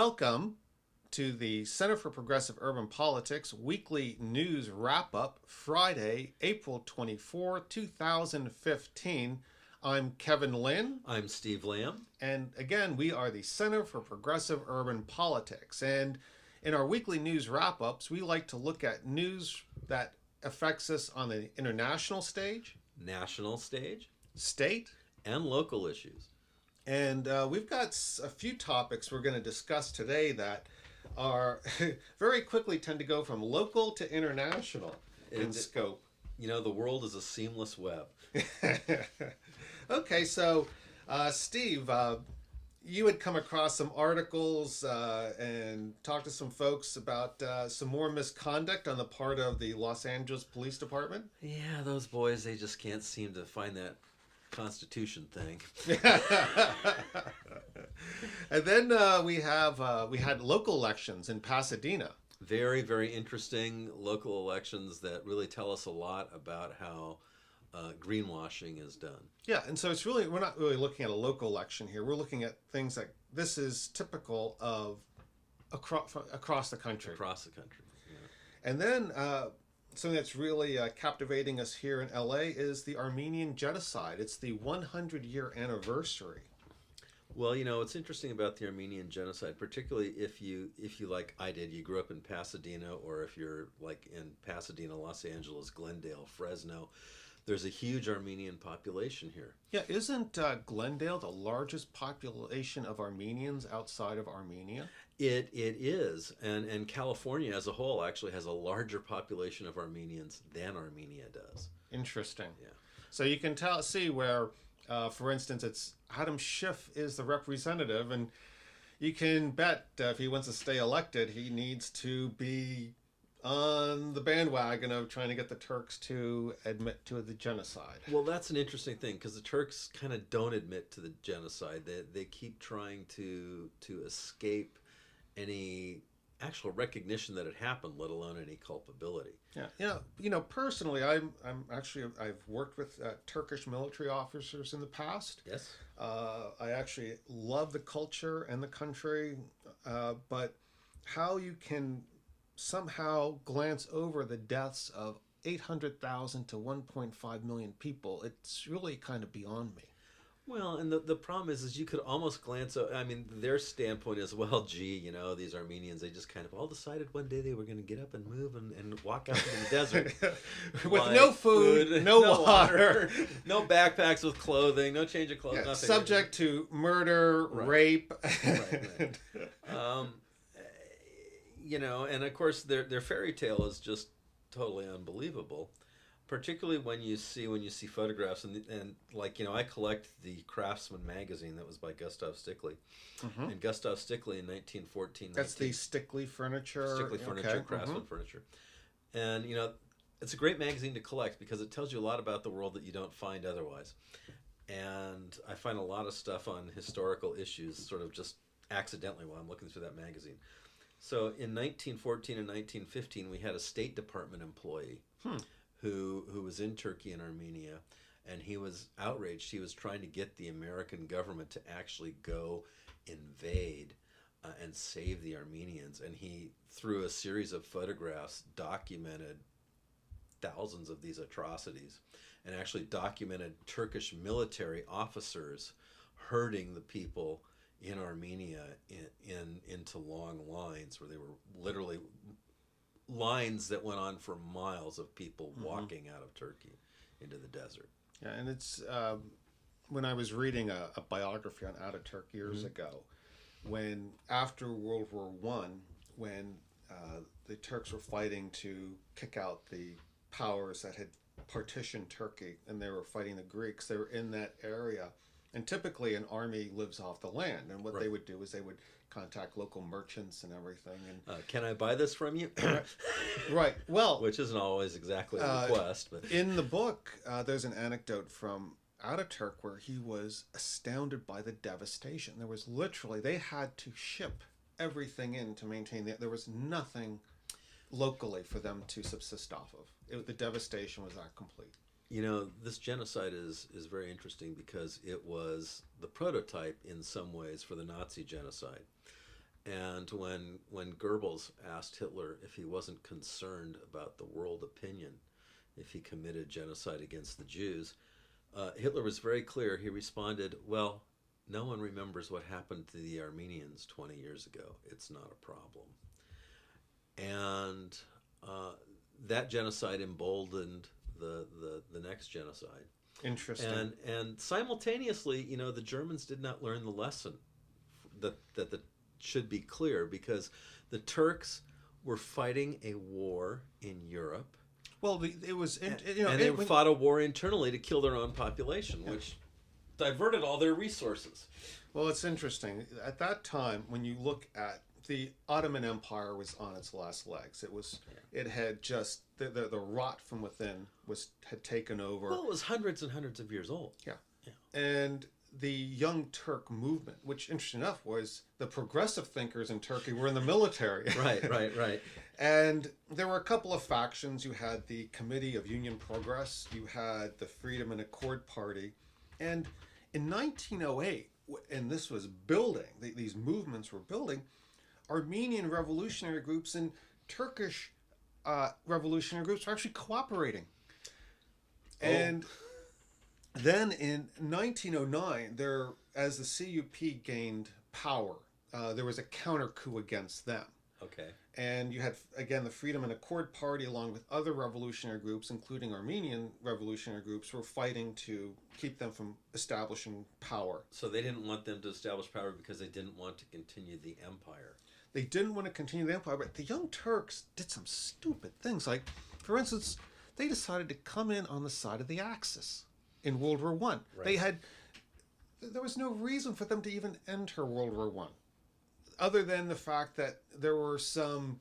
Welcome to the Center for Progressive Urban Politics weekly news wrap-up, Friday, April 24, 2015. I'm Kevin Lynn. I'm Steve Lamb. And again, we are the Center for Progressive Urban Politics. And in our weekly news wrap-ups, we like to look at news that affects us on the international stage, National stage, state, and local issues. And we've got a few topics we're going to discuss today that are very quickly tend to go from local to international in scope. You know, the world is a seamless web. Okay, so Steve, you had come across some articles and talked to some folks about some more misconduct on the part of the Los Angeles Police Department. Yeah, those boys, they just can't seem to find that Constitution thing. And then we had local elections in Pasadena. Very, very interesting local elections that really tell us a lot about how greenwashing is done. Yeah, and so we're not really looking at a local election here. We're looking at things like this is typical of across the country. Across the country, yeah. And then something that's really captivating us here in LA is the Armenian genocide. It's the 100-year anniversary. Well, you know, what's interesting about the Armenian genocide, particularly if you like I did, you grew up in Pasadena, or if you're like in Pasadena, Los Angeles, Glendale, Fresno, there's a huge Armenian population here. Yeah, isn't Glendale the largest population of Armenians outside of Armenia? It is, and California as a whole actually has a larger population of Armenians than Armenia does. Interesting. Yeah. So you can see where, for instance, it's Adam Schiff is the representative, and you can bet if he wants to stay elected, he needs to be on the bandwagon of trying to get the Turks to admit to the genocide. Well, that's an interesting thing, because the Turks kind of don't admit to the genocide. They keep trying to escape any actual recognition that it happened, let alone any culpability. Yeah. You know, personally, I've worked with Turkish military officers in the past. Yes. I actually love the culture and the country, but how you can somehow glance over the deaths of 800,000 to 1.5 million people, it's really kind of beyond me. Well, and the problem is you could almost glance over. I mean, their standpoint is, well, gee, you know, these Armenians, they just kind of all decided one day they were going to get up and move and walk out into the desert. With no food, no water. No backpacks with clothing, no change of clothes, nothing. Subject to murder, rape. Right. You know, and of course their fairy tale is just totally unbelievable. Particularly when you see photographs and like, you know, I collect the Craftsman magazine that was by Gustav Stickley. Mm-hmm. And Gustav Stickley in 1914. That's the Stickley furniture. Stickley furniture, Craftsman furniture. And, you know, it's a great magazine to collect because it tells you a lot about the world that you don't find otherwise. And I find a lot of stuff on historical issues sort of just accidentally while I'm looking through that magazine. So in 1914 and 1915, we had a State Department employee who was in Turkey and Armenia, and he was outraged. He was trying to get the American government to actually go invade and save the Armenians. And he, through a series of photographs, documented thousands of these atrocities and actually documented Turkish military officers herding the people in Armenia into long lines where they were literally lines that went on for miles of people walking out of Turkey into the desert. Yeah, and it's when I was reading a biography on Ataturk years ago, when after World War I, when the Turks were fighting to kick out the powers that had partitioned Turkey, and they were fighting the Greeks, they were in that area. And typically an army lives off the land, and what they would do is they would contact local merchants and everything. And can I buy this from you? Right. Well, which isn't always exactly a request. But in the book, there's an anecdote from Ataturk where he was astounded by the devastation. There was literally, they had to ship everything in to maintain there was nothing locally for them to subsist off of. The devastation was that complete. You know, this genocide is very interesting because it was the prototype in some ways for the Nazi genocide. And when Goebbels asked Hitler if he wasn't concerned about the world opinion if he committed genocide against the Jews, Hitler was very clear. He responded, well, no one remembers what happened to the Armenians 20 years ago. It's not a problem. And that genocide emboldened the next genocide. Interesting. And simultaneously, you know, the Germans did not learn the lesson that should be clear, because the Turks were fighting a war in Europe. Well, it was, they fought a war internally to kill their own population, which diverted all their resources. Well, it's interesting. At that time, when you look at the Ottoman Empire was on its last legs. It had just the rot from within had taken over. Well, it was hundreds and hundreds of years old. Yeah. And the Young Turk movement, which, interesting enough, was the progressive thinkers in Turkey were in the military. Right. And there were a couple of factions. You had the Committee of Union Progress. You had the Freedom and Accord Party. And in 1908, and this was building, these movements were building, Armenian revolutionary groups and Turkish revolutionary groups were actually cooperating. And then in 1909, as the CUP gained power, there was a counter coup against them. Okay. And you had, again, the Freedom and Accord Party, along with other revolutionary groups, including Armenian revolutionary groups, were fighting to keep them from establishing power. So they didn't want them to establish power because they didn't want to continue the empire. They didn't want to continue the empire, but the Young Turks did some stupid things. Like, for instance, they decided to come in on the side of the Axis in World War I. Right. There was no reason for them to even enter World War I, other than the fact that there were some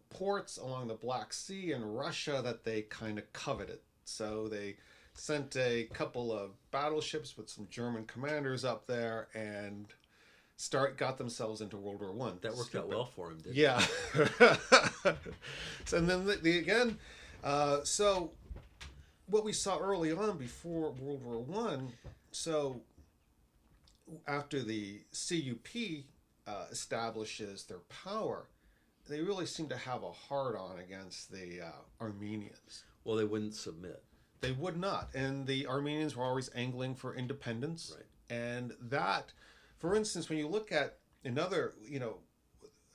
ports along the Black Sea in Russia that they kind of coveted. So they sent a couple of battleships with some German commanders up there and got themselves into World War I. That worked out well for him, didn't it? Yeah. So, and then so what we saw early on before World War I, so after the CUP establishes their power, they really seem to have a hard-on against the Armenians. Well, they wouldn't submit. They would not. And the Armenians were always angling for independence. Right. And that, for instance, when you look at another,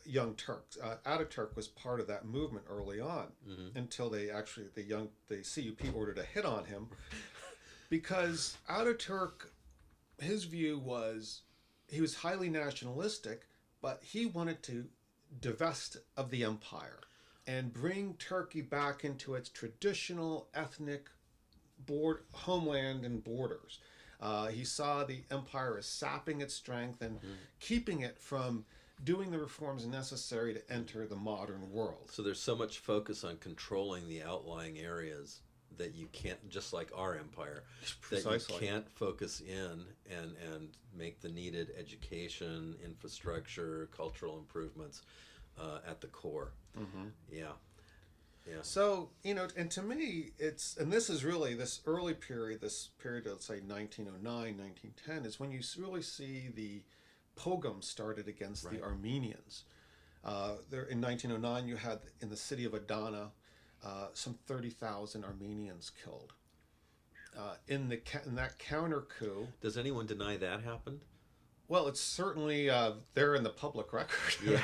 Young Turks, Ataturk was part of that movement early on, until they actually, the CUP ordered a hit on him, because Ataturk, his view was, he was highly nationalistic, but he wanted to divest of the empire and bring Turkey back into its traditional ethnic homeland and borders. He saw the empire as sapping its strength and keeping it from doing the reforms necessary to enter the modern world. So there's so much focus on controlling the outlying areas that you can't, just like our empire, Precisely. that you can't focus in and make the needed education, infrastructure, cultural improvements at the core. Yeah. So, and to me, and this is really this early period, let's say 1909, 1910, is when you really see the pogroms started against the Armenians. There in 1909, you had in the city of Adana some 30,000 Armenians killed. In that counter coup. Does anyone deny that happened? Well, it's certainly there in the public record. Yeah.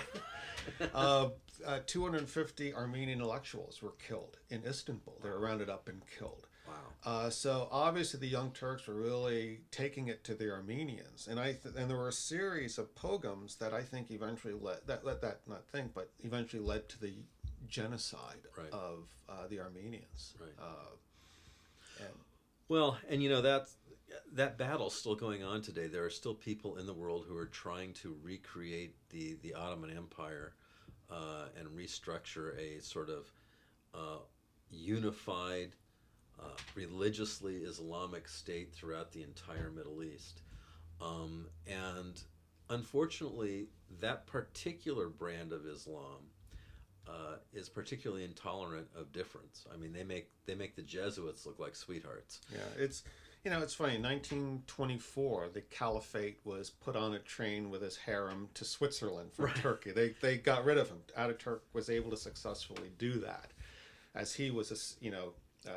250 Armenian intellectuals were killed in Istanbul. They were rounded up and killed. Wow. So obviously the Young Turks were really taking it to the Armenians, and and there were a series of pogroms that I think eventually eventually led to the genocide of the Armenians. Right. That battle's still going on today. There are still people in the world who are trying to recreate the Ottoman Empire and restructure a sort of unified, religiously Islamic state throughout the entire Middle East. And unfortunately, that particular brand of Islam is particularly intolerant of difference. I mean, they make the Jesuits look like sweethearts. Yeah, it's You know, it's funny. In 1924, the Caliphate was put on a train with his harem to Switzerland from Turkey. They got rid of him. Ataturk was able to successfully do that, as he was,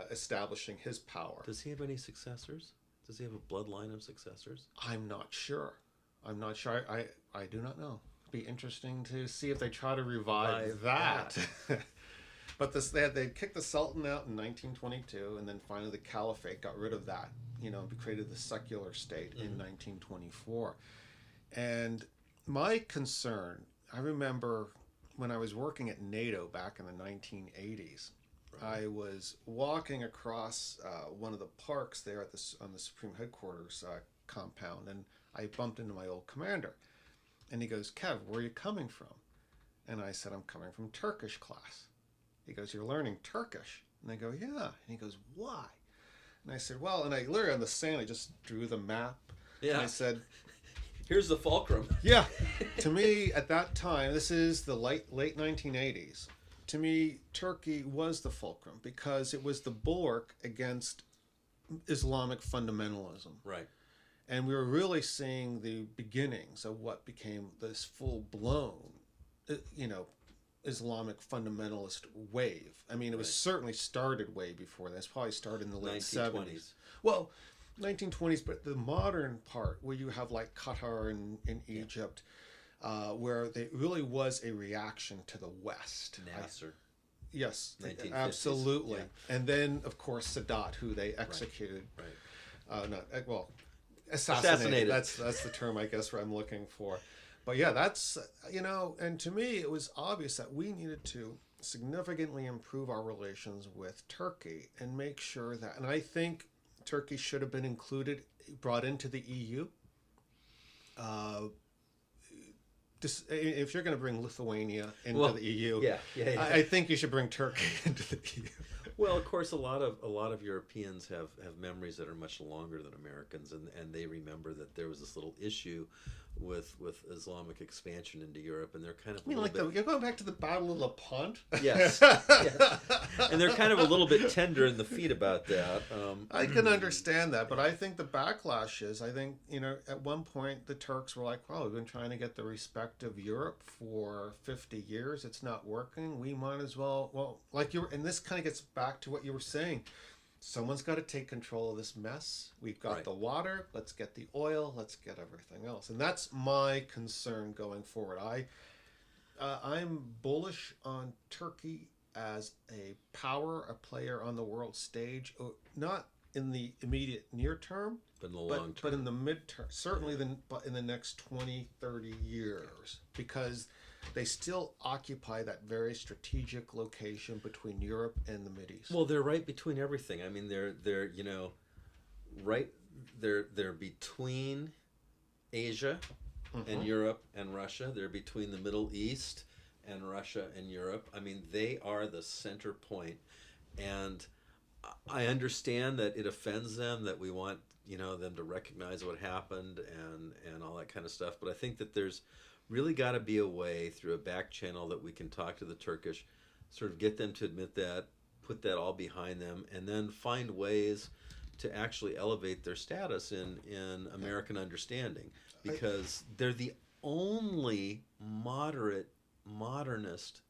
establishing his power. Does he have any successors? Does he have a bloodline of successors? I'm not sure. I do not know. It'd be interesting to see if they try to revive that. But they kicked the Sultan out in 1922, and then finally the Caliphate got rid of that. Created the secular state in 1924. And my concern, I remember when I was working at NATO back in the 1980s, I was walking across one of the parks there on the Supreme Headquarters compound, and I bumped into my old commander. And he goes, "Kev, where are you coming from?" And I said, "I'm coming from Turkish class." He goes, "You're learning Turkish?" And I go, "Yeah." And he goes, "Why?" And I said, "Well," and I literally on the sand, I just drew the map. Yeah. And I said, "Here's the fulcrum." Yeah. To me, at that time, this is the late 1980s. To me, Turkey was the fulcrum because it was the bulwark against Islamic fundamentalism. Right. And we were really seeing the beginnings of what became this full-blown, Islamic fundamentalist wave. I mean, it was certainly started way before that. It's probably started in the late 70s. Well, 1920s, but the modern part where you have like Qatar and Egypt, where there really was a reaction to the West. Nasser. Yes, 1950s. absolutely. Yeah. And then, of course, Sadat, who they executed. Right. Assassinated. That's the term, I guess, I'm looking for. But yeah, that's, and to me, it was obvious that we needed to significantly improve our relations with Turkey and make sure that, and I think Turkey should have been brought into the EU. If you're going to bring Lithuania into the EU, I think you should bring Turkey into the EU. Well, of course, a lot of Europeans have memories that are much longer than Americans, and they remember that there was this little issue with Islamic expansion into Europe, and they're kind of you're going back to the Battle of Lepant? Yes, yes. And they're kind of a little bit tender in the feet about that. I can understand that, but I think the backlash is, at one point the Turks were like, "Well, we've been trying to get the respect of Europe for 50 years. It's not working. We might as well, and this kind of gets back to what you were saying. Someone's got to take control of this mess. We've got the water. Let's get the oil. Let's get everything else." And that's my concern going forward. I'm bullish on Turkey as a player on the world stage, not in the immediate near term, but in the long term. But in the mid-term, certainly in the next 20, 30 years, because they still occupy that very strategic location between Europe and the Mideast. Well, they're right between everything. I mean, they're right. They're between Asia and Europe and Russia. They're between the Middle East and Russia and Europe. I mean, they are the center point. And I understand that it offends them that we want them to recognize what happened and all that kind of stuff. But I think that there's really got to be a way through a back channel that we can talk to the Turkish, sort of get them to admit that, put that all behind them, and then find ways to actually elevate their status in American understanding, because they're the only modernist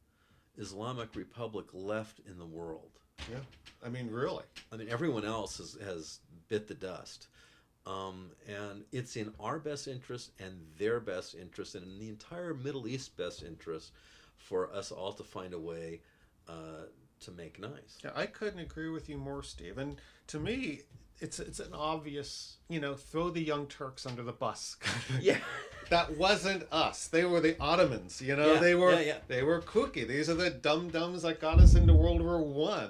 Islamic republic left in the world. Yeah, I mean, really. I mean, everyone else has bit the dust. And it's in our best interest and their best interest and in the entire Middle East best interest for us all to find a way to make nice. Yeah, I couldn't agree with you more, Steve. And to me, it's an obvious, throw the Young Turks under the bus. Yeah. That wasn't us. They were the Ottomans, They were kooky. These are the dum-dums that got us into World War I.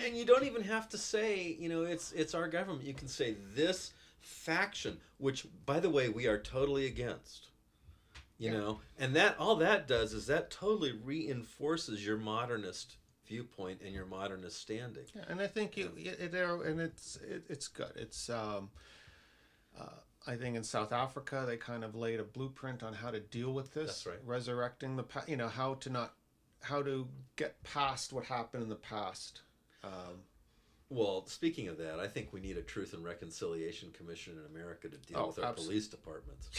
And you don't even have to say, it's our government. You can say this faction, which, by the way, we are totally against. And that all that does is that totally reinforces your modernist viewpoint and your modernist standing. Yeah, and I think it's good. It's I think in South Africa they kind of laid a blueprint on how to deal with this. That's right. Resurrecting how to get past what happened in the past. Well, speaking of that, I think we need a Truth and Reconciliation Commission in America to deal with our police departments.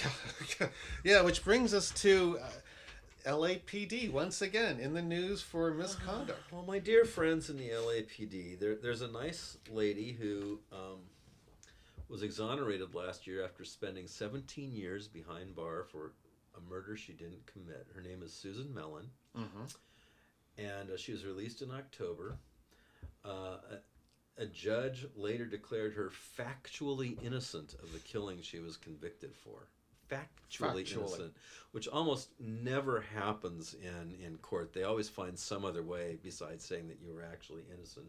Yeah, which brings us to LAPD once again in the news for misconduct. Well, my dear friends in the LAPD, there's a nice lady who was exonerated last year after spending 17 years behind bar for a murder she didn't commit. Her name is Susan Mellon, and she was released in October. A judge later declared her factually innocent of the killing she was convicted for. Factually innocent, which almost never happens in court. They always find some other way besides saying that you were actually innocent.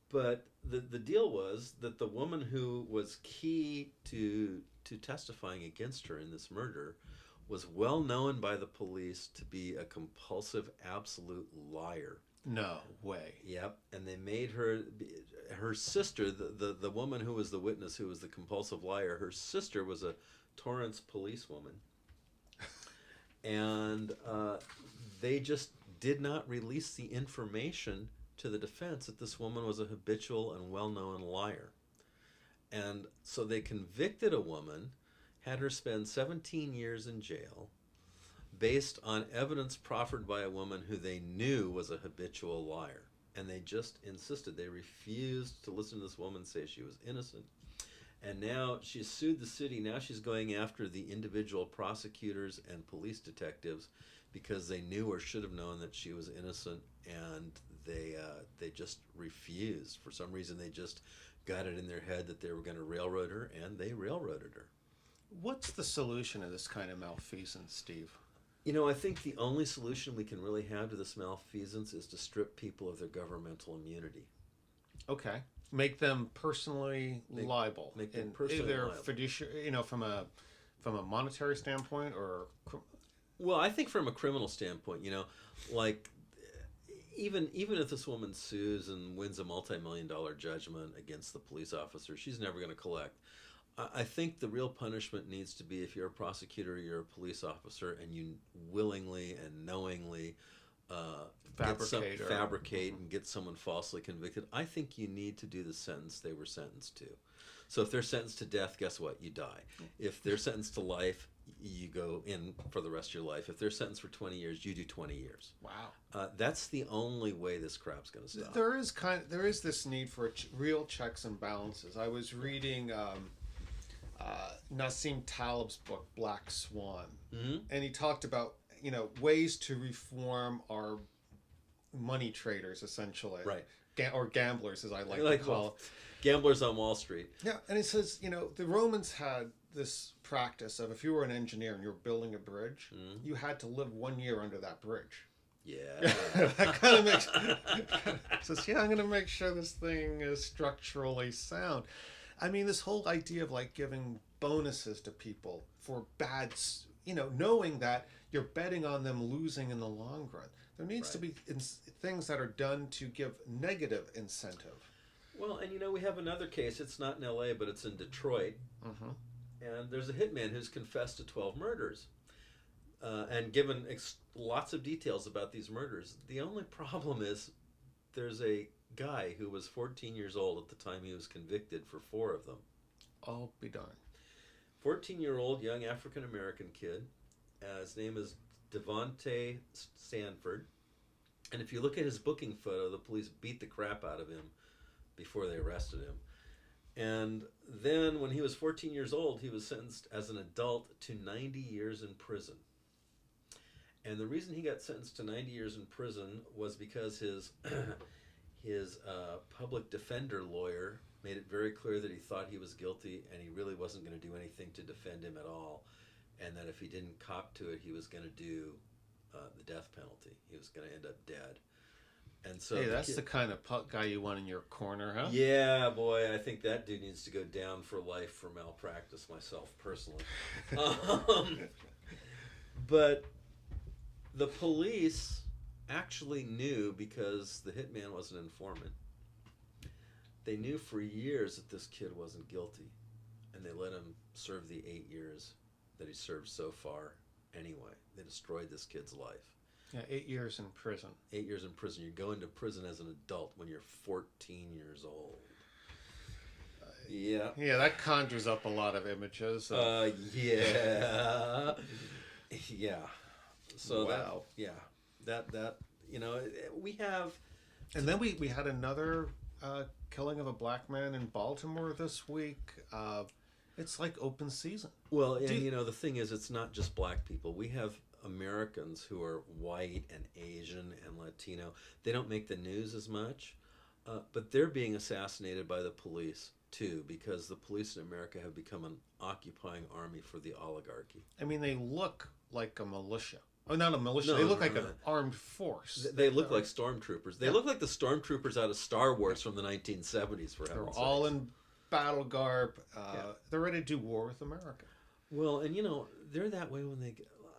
But the deal was that the woman who was key to testifying against her in this murder was well known by the police to be a compulsive, absolute liar. No way. Yep, and they made her sister, the woman who was the witness, who was the compulsive liar. Her sister was a Torrance policewoman, and they just did not release the information to the defense that this woman was a habitual and well-known liar. And so they convicted a woman, had her spend 17 years in jail, based on evidence proffered by a woman who they knew was a habitual liar. And they just insisted. They refused to listen to this woman say she was innocent. And now she's sued the city. Now she's going after the individual prosecutors and police detectives because they knew or should have known that she was innocent, and they just refused. For some reason, they just got it in their head that they were going to railroad her, and they railroaded her. What's the solution to this kind of malfeasance, Steve? You know, I think the only solution we can really have to this malfeasance is to strip people of their governmental immunity. Okay. Make them personally liable. Make them personally either liable. Fiduciary, from a monetary standpoint, or... Well, I think from a criminal standpoint, like even if this woman sues and wins a multi-million-dollar judgment against the police officer, she's never going to collect. I think the real punishment needs to be if you're a prosecutor, you're a police officer, and you willingly and knowingly fabricate and get someone falsely convicted. I think you need to do the sentence they were sentenced to. So if they're sentenced to death, guess what? You die. If they're sentenced to life, you go in for the rest of your life. If they're sentenced for 20 years, you do 20 years. Wow. That's the only way this crap's going to stop. There is this need for real checks and balances. I was reading Nassim Taleb's book Black Swan, and he talked about ways to reform our money traders, essentially, right? Or gamblers, as I like to call them. Gamblers on Wall Street. Yeah, and he says the Romans had this practice of if you were an engineer and you were building a bridge, you had to live 1 year under that bridge. Yeah. That kind of makes says, I'm going to make sure this thing is structurally sound. I mean, this whole idea of giving bonuses to people for bad, knowing that you're betting on them losing in the long run. There needs to be things that are done to give negative incentive. Well, and we have another case. It's not in L.A., but it's in Detroit. And there's a hitman who's confessed to 12 murders and given lots of details about these murders. The only problem is there's a guy who was 14 years old at the time he was convicted for 4 of them. I'll be darned. 14-year-old young African-American kid. His name is Devontae Sanford. And if you look at his booking photo, the police beat the crap out of him before they arrested him. And then when he was 14 years old, he was sentenced as an adult to 90 years in prison. And the reason he got sentenced to 90 years in prison was because his public defender lawyer made it very clear that he thought he was guilty and he really wasn't going to do anything to defend him at all, and that if he didn't cop to it, he was going to do the death penalty. He was going to end up dead. And so that's the kind of guy you want in your corner, huh? Yeah, boy, I think that dude needs to go down for life for malpractice myself, personally. But the police actually knew, because the hitman was an informant. They knew for years that this kid wasn't guilty, and they let him serve the 8 years that he served so far anyway. They destroyed this kid's life. Yeah, 8 years in prison. 8 years in prison. You go into prison as an adult when you're 14 years old. Yeah. Yeah, that conjures up a lot of images. Yeah. Yeah. So wow. That we have. And then we had another killing of a black man in Baltimore this week. It's like open season. Well, and the thing is, it's not just black people. We have Americans who are white and Asian and Latino. They don't make the news as much, but they're being assassinated by the police too, because the police in America have become an occupying army for the oligarchy. I mean, they look like a militia. Oh, not a militia. They look like an armed force. They look like stormtroopers. They look like the stormtroopers out of Star Wars from the 1970s, for heaven's sakes. They're all in battle garb. They're ready to do war with America. Well, and they're that way when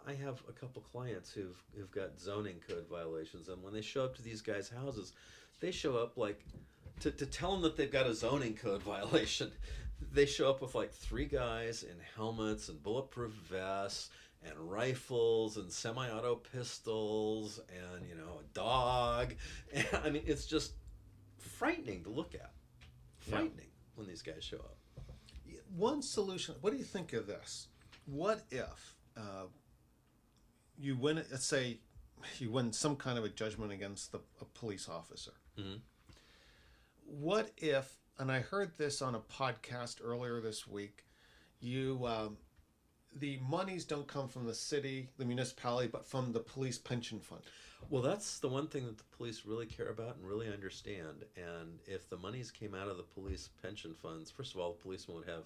I have a couple clients who've got zoning code violations, and when they show up to these guys' houses, they show up like to tell them that they've got a zoning code violation. They show up with like 3 guys in helmets and bulletproof vests and rifles and semi-auto pistols and a dog. And, I mean, it's just frightening to look at. Frightening when these guys show up. One solution. What do you think of this? What if you win? Let's say you win some kind of a judgment against a police officer. Mm-hmm. What if? And I heard this on a podcast earlier this week. The monies don't come from the city, the municipality, but from the police pension fund. Well, that's the one thing that the police really care about and really understand. And if the monies came out of the police pension funds, first of all, the policemen would have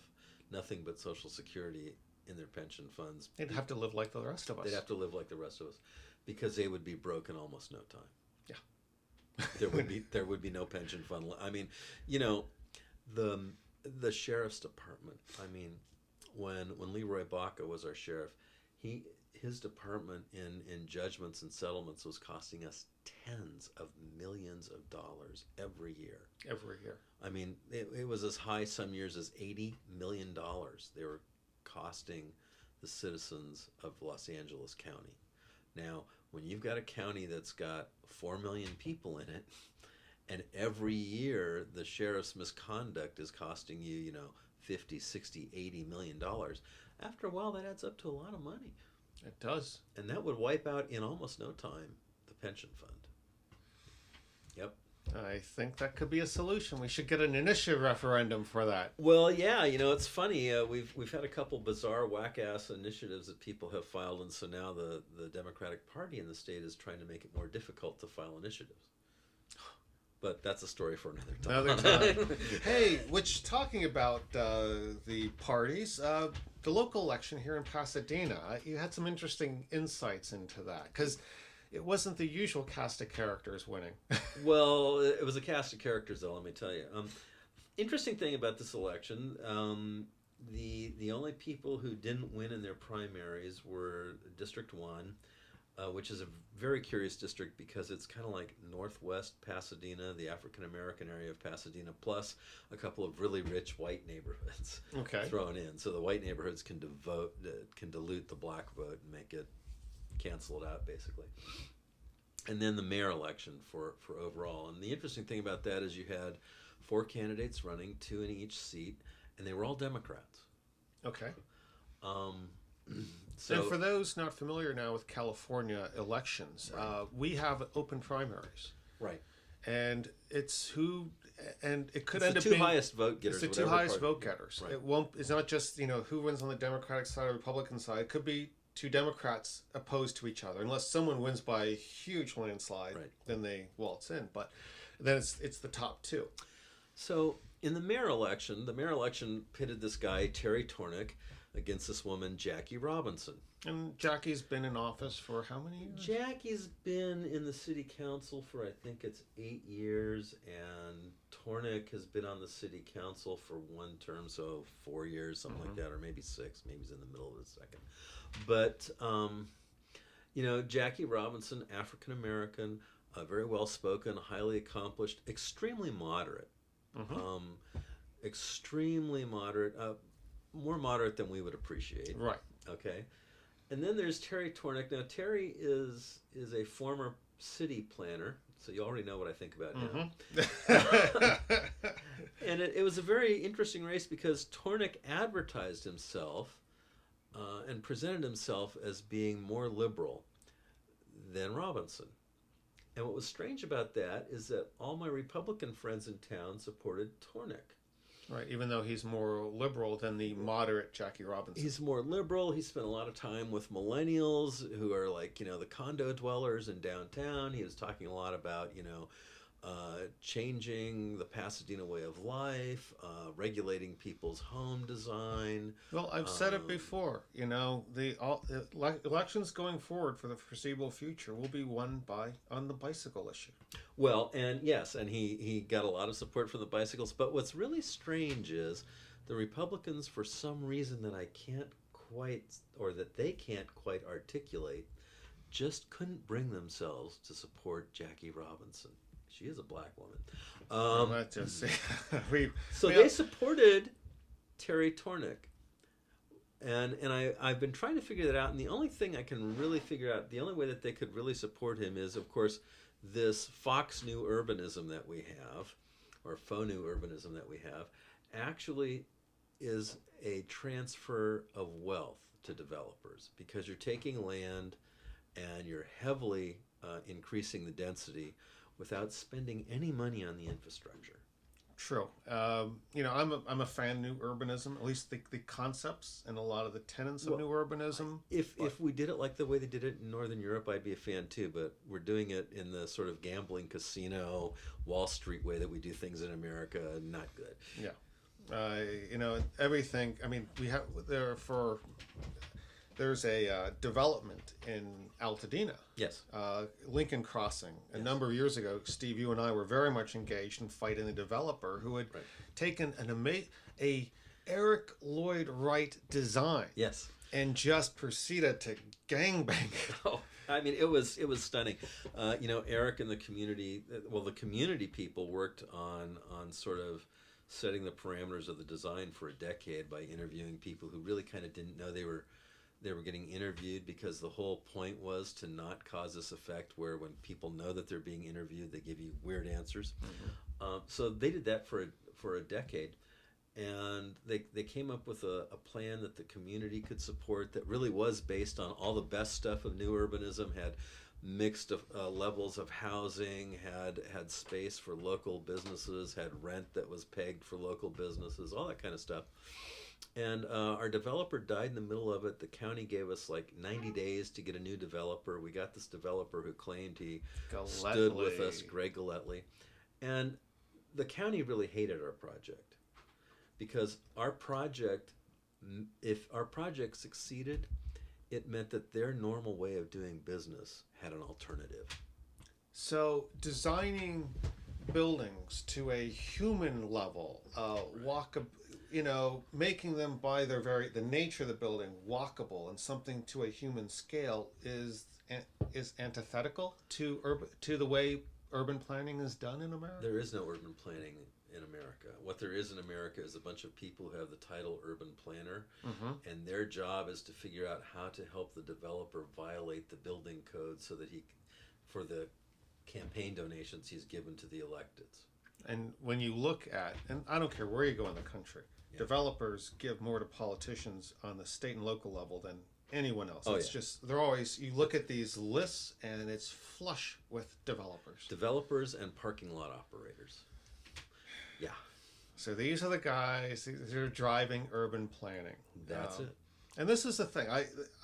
nothing but Social Security in their pension funds. They'd have to live like the rest of us. They'd have to live like the rest of us, because they would be broke in almost no time. Yeah. There would be no pension fund. I mean, the sheriff's department. I mean, when Leroy Baca was our sheriff, his department in judgments and settlements was costing us tens of millions of dollars every year. Every year. I mean, it was as high some years as $80 million they were costing the citizens of Los Angeles County. Now, when you've got a county that's got 4 million people in it, and every year the sheriff's misconduct is costing you, 50, 60, 80 million dollars, after a while that adds up to a lot of money. It does. And that would wipe out in almost no time the pension fund. Yep. I think that could be a solution. We should get an initiative referendum for that. Well, yeah, it's funny. We've had a couple bizarre whack-ass initiatives that people have filed, and so now the Democratic Party in the state is trying to make it more difficult to file initiatives. But that's a story for another time. Hey, talking about the parties, the local election here in Pasadena, you had some interesting insights into that, because it wasn't the usual cast of characters winning. Well, it was a cast of characters, though, let me tell you. Interesting thing about this election, the only people who didn't win in their primaries were District 1, which is a very curious district because it's kind of like northwest Pasadena, the African-American area of Pasadena, plus a couple of really rich white neighborhoods thrown in. So the white neighborhoods can dilute the black vote and make it, cancel it out, basically. And then the mayor election for overall. And the interesting thing about that is you had 4 candidates running, 2 in each seat, and they were all Democrats. Okay. So, and for those not familiar now with California elections, we have open primaries. Right. And it could end up being the 2 highest vote getters. It's the 2 highest vote getters. Right. It's not just, who wins on the Democratic side or Republican side. It could be 2 Democrats opposed to each other. Unless someone wins by a huge landslide, then they waltz in. But then it's the top 2. So in the mayor election pitted this guy, Terry Teaneck, against this woman, Jackie Robinson. And Jackie's been in office for how many years? Jackie's been in the city council for, I think it's 8 years, and Teaneck has been on the city council for 1 term, so 4 years, something like that, or maybe 6, maybe he's in the middle of the second. But, Jackie Robinson, African-American, very well-spoken, highly accomplished, extremely moderate. Extremely moderate, more moderate than we would appreciate. Right. Okay. And then there's Terry Teaneck. Now Terry is a former city planner, so you already know what I think about him. And it was a very interesting race because Teaneck advertised himself and presented himself as being more liberal than Robinson. And what was strange about that is that all my Republican friends in town supported Teaneck. Right, even though he's more liberal than the moderate Jackie Robinson. He's more liberal. He spent a lot of time with millennials who are like, the condo dwellers in downtown. He was talking a lot about, changing the Pasadena way of life, regulating people's home design. Well, I've said it before. The elections going forward for the foreseeable future will be won on the bicycle issue. Well, and yes, and he got a lot of support from the bicycles. But what's really strange is the Republicans, for some reason that I can't quite, or that they can't quite articulate, just couldn't bring themselves to support Jackie Robinson. She is a black woman. They supported Terry Teaneck. And I've been trying to figure that out, and the only thing I can really figure out, the only way that they could really support him is, of course, this Fox New urbanism that we have, or faux new urbanism that we have, actually is a transfer of wealth to developers, because you're taking land and you're heavily increasing the density without spending any money on the infrastructure. True. I'm a fan of new urbanism, at least the concepts and a lot of the tenets of new urbanism. If we did it like the way they did it in Northern Europe, I'd be a fan too, but we're doing it in the sort of gambling casino, Wall Street way that we do things in America. Not good. Yeah. Everything, there's a development in Altadena. Yes. Lincoln Crossing. A number of years ago, Steve, you and I were very much engaged in fighting the developer who had taken a Eric Lloyd Wright design. Yes. And just proceeded to gangbang. Oh, it was stunning. Eric and the community, the community people worked on sort of setting the parameters of the design for a decade by interviewing people who really kind of didn't know they were getting interviewed, because the whole point was to not cause this effect where when people know that they're being interviewed, they give you weird answers. Mm-hmm. So they did that for a decade, and they came up with a plan that the community could support that really was based on all the best stuff of new urbanism, had mixed levels of housing, had space for local businesses, had rent that was pegged for local businesses, all that kind of stuff. And our developer died in the middle of it. The county gave us like 90 days to get a new developer. We got this developer who claimed he stood with us, Greg Galletley. And the county really hated our project, because if our project succeeded, it meant that their normal way of doing business had an alternative. So designing buildings to a human level, making them by the nature of the building walkable and something to a human scale is antithetical to the way urban planning is done in America. There is no urban planning in America. What there is in America is a bunch of people who have the title urban planner, and their job is to figure out how to help the developer violate the building code so that for the campaign donations he's given to the electeds. And when you look at, and I don't care where you go in the country, developers give more to politicians on the state and local level than anyone else. They're always, you look at these lists and it's flush with developers. Developers and parking lot operators. Yeah. So these are the guys that are driving urban planning. That's it. And this is the thing.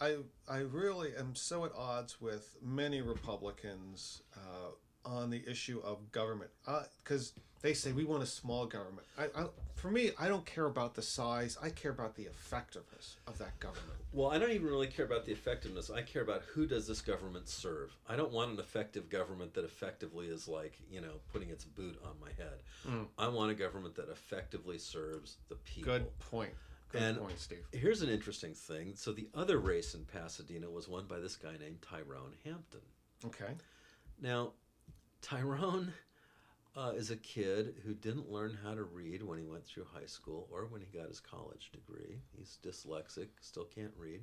I really am so at odds with many Republicans on the issue of government, because they say we want a small government. For me, I don't care about the size. I care about the effectiveness of that government. Well, I don't even really care about the effectiveness. I care about who does this government serve. I don't want an effective government that effectively is like, putting its boot on my head. I want a government that effectively serves the people. Good point. Good point, Steve. Here's an interesting thing. So the other race in Pasadena was won by this guy named Tyrone Hampton. Okay. Now, Tyrone is a kid who didn't learn how to read when he went through high school or when he got his college degree. He's dyslexic, still can't read.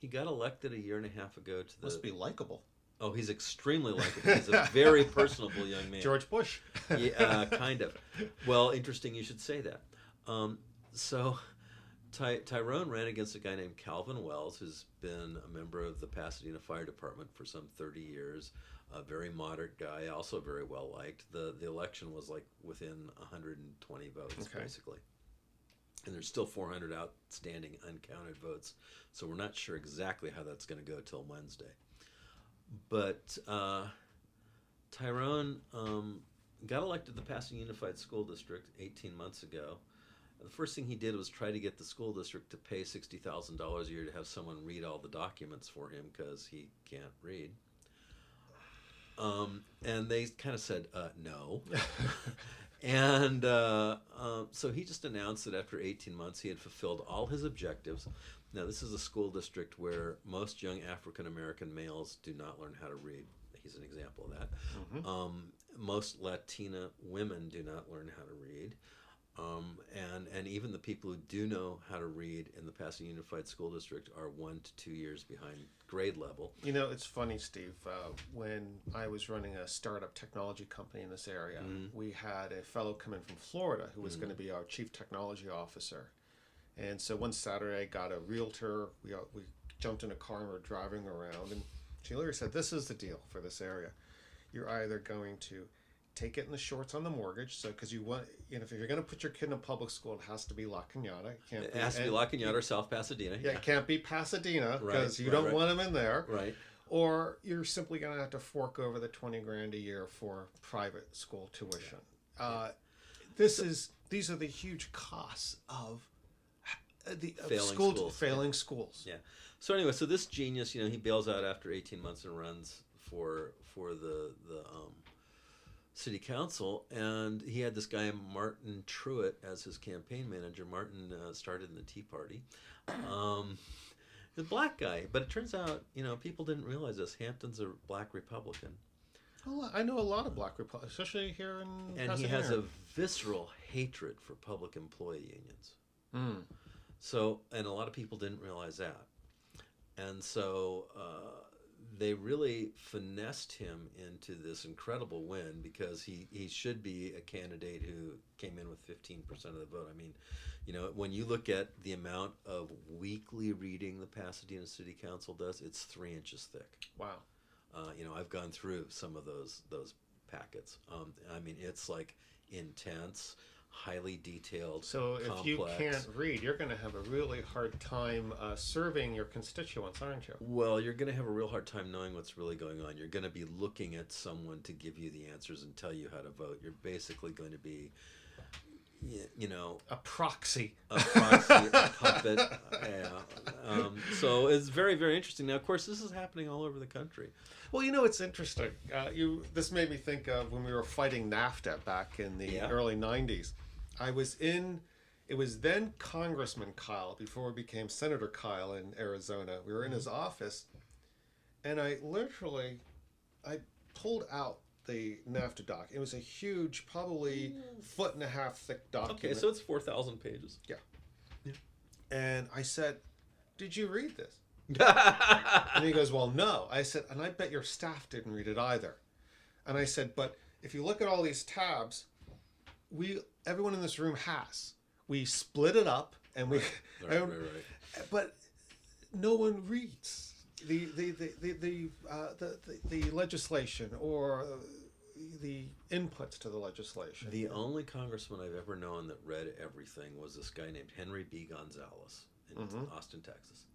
He got elected a year and a half ago to the. Must be likable. Oh, he's extremely likable. He's a very personable young man. George Bush. Yeah, kind of. Well, interesting you should say that. So Tyrone ran against a guy named Calvin Wells, who's been a member of the Pasadena Fire Department for some 30 years. A very moderate guy, also very well liked. The election was like within 120 votes, basically. And there's still 400 outstanding uncounted votes. So we're not sure exactly how that's going to go till Wednesday. But Tyrone got elected to the Pasadena Unified School District 18 months ago. The first thing he did was try to get the school district to pay $60,000 a year to have someone read all the documents for him because he can't read. And they kind of said, no. And so he just announced that after 18 months he had fulfilled all his objectives. Now, this is a school district where most young African-American males do not learn how to read. He's an example of that. Mm-hmm. Most Latina women do not learn how to read. And even the people who do know how to read in the Pasadena Unified School District are 1 to 2 years behind grade level. You know, it's funny, Steve. When I was running a startup technology company in this area, we had a fellow come in from Florida who was going to be our chief technology officer. And so one Saturday, I got a realtor. We jumped in a car and we were driving around. And she literally said, this is the deal for this area. You're either going to take it in the shorts on the mortgage, so because you want, if you're going to put your kid in a public school, it has to be La Cañada. It has to be La Cañada or South Pasadena. Yeah, it can't be Pasadena because you don't want them in there. Right. Or you're simply going to have to fork over the $20,000 a year for private school tuition. These are the huge costs of failing schools. Yeah. So anyway, so this genius, he bails out after 18 months and runs for the city council, and he had this guy Martin Truitt as his campaign manager. Martin started in the Tea Party. The black guy, but it turns out people didn't realize this. Hampton's a black Republican. Well, I know a lot of black Republicans, especially here in and Pasadena. He has a visceral hatred for public employee unions. So, and a lot of people didn't realize that, and so they really finessed him into this incredible win because he should be a candidate who came in with 15% of the vote. I mean, when you look at the amount of weekly reading the Pasadena City Council does, it's 3 inches thick. Wow. I've gone through some of those packets. I mean, it's like intense, highly detailed, so complex. If you can't read, you're going to have a really hard time serving your constituents, aren't you? Well, you're going to have a real hard time knowing what's really going on. You're going to be looking at someone to give you the answers and tell you how to vote. You're basically going to be, a proxy, a puppet. Yeah. So it's very, very interesting. Now, of course, this is happening all over the country. Well, it's interesting. This made me think of when we were fighting NAFTA back in the early 90s. It was then Congressman Kyle, before he became Senator Kyle in Arizona. We were in his office, and I pulled out the NAFTA doc. It was a huge, probably 1.5 foot thick document. Okay, so it's 4,000 pages. Yeah. And I said, did you read this? And he goes, well, no. I said, and I bet your staff didn't read it either. And I said, but if you look at all these tabs, everyone in this room has. We split it up, and we. Right. But no one reads the legislation or the inputs to the legislation. The only congressman I've ever known that read everything was this guy named Henry B. Gonzalez in Austin, Texas.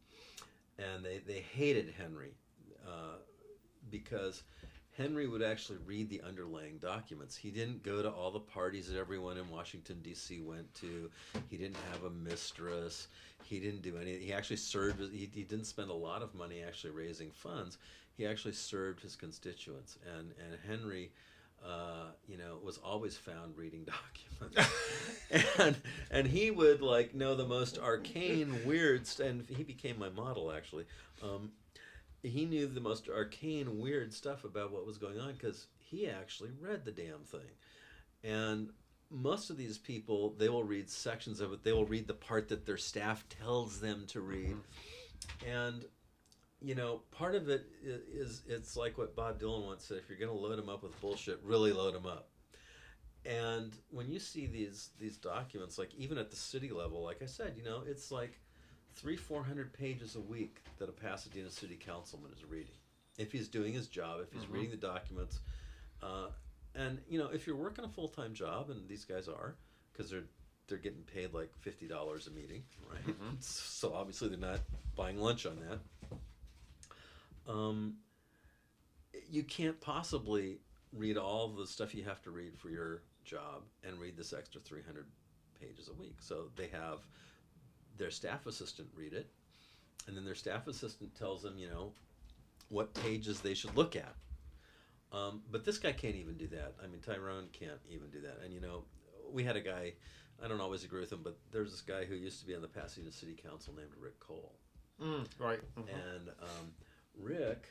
And they hated Henry because Henry would actually read the underlying documents. He didn't go to all the parties that everyone in Washington, D.C. went to. He didn't have a mistress. He didn't do anything. He actually served. He didn't spend a lot of money actually raising funds. He actually served his constituents. And Henry, was always found reading documents. and he would know the most arcane, weird, and he became my model actually. He knew the most arcane, weird stuff about what was going on because he actually read the damn thing. And most of these people, they will read sections of it. They will read the part that their staff tells them to read. And part of it is it's like what Bob Dylan once said: if you're going to load them up with bullshit, really load them up. And when you see these documents, like even at the city level, like I said, it's like 300-400 pages a week that a Pasadena city councilman is reading, if he's doing his job, if he's reading the documents. And if you're working a full-time job, and these guys are, because they're getting paid like $50 a meeting, right? So obviously they're not buying lunch on that. You can't possibly read all the stuff you have to read for your job and read this extra 300 pages a week. So they have their staff assistant read it, and then their staff assistant tells them, what pages they should look at. But this guy can't even do that. I mean, Tyrone can't even do that. And we had a guy, I don't always agree with him, but there's this guy who used to be on the Pasadena City Council named Rick Cole. Right. And Rick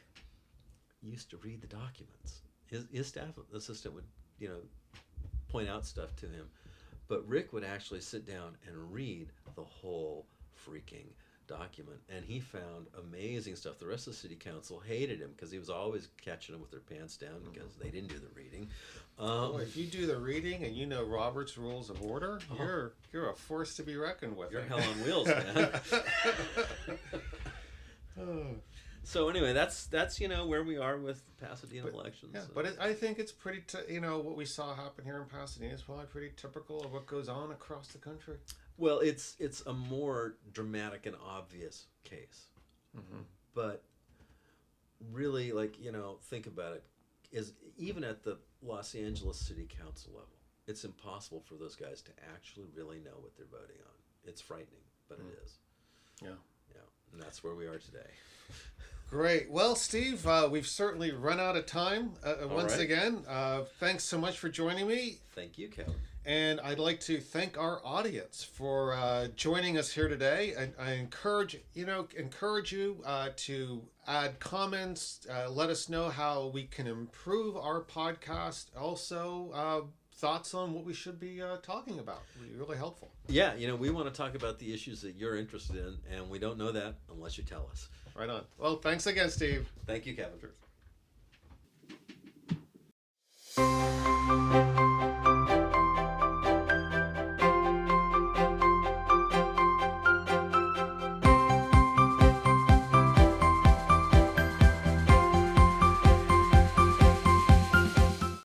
used to read the documents. His staff assistant would, point out stuff to him, but Rick would actually sit down and read the whole freaking document, and he found amazing stuff. The rest of the city council hated him because he was always catching them with their pants down because they didn't do the reading. If you do the reading and Robert's Rules of Order, you're a force to be reckoned with. You're hell on wheels, man. So anyway, that's where we are with Pasadena elections. Yeah, but I think it's pretty. What we saw happen here in Pasadena is probably pretty typical of what goes on across the country. Well, it's a more dramatic and obvious case, but really, think about it. Is even at the Los Angeles City Council level, it's impossible for those guys to actually really know what they're voting on. It's frightening, but it is. Yeah. And that's where we are today. Great. Well, Steve, we've certainly run out of time once again. Thanks so much for joining me. Thank you, Kevin. And I'd like to thank our audience for joining us here today. I encourage you to add comments. Let us know how we can improve our podcast. Also, thoughts on what we should be talking about. Would be really helpful. Yeah, we want to talk about the issues that you're interested in, and we don't know that unless you tell us. Right on. Well, thanks again, Steve. Thank you, Kevin. Sure.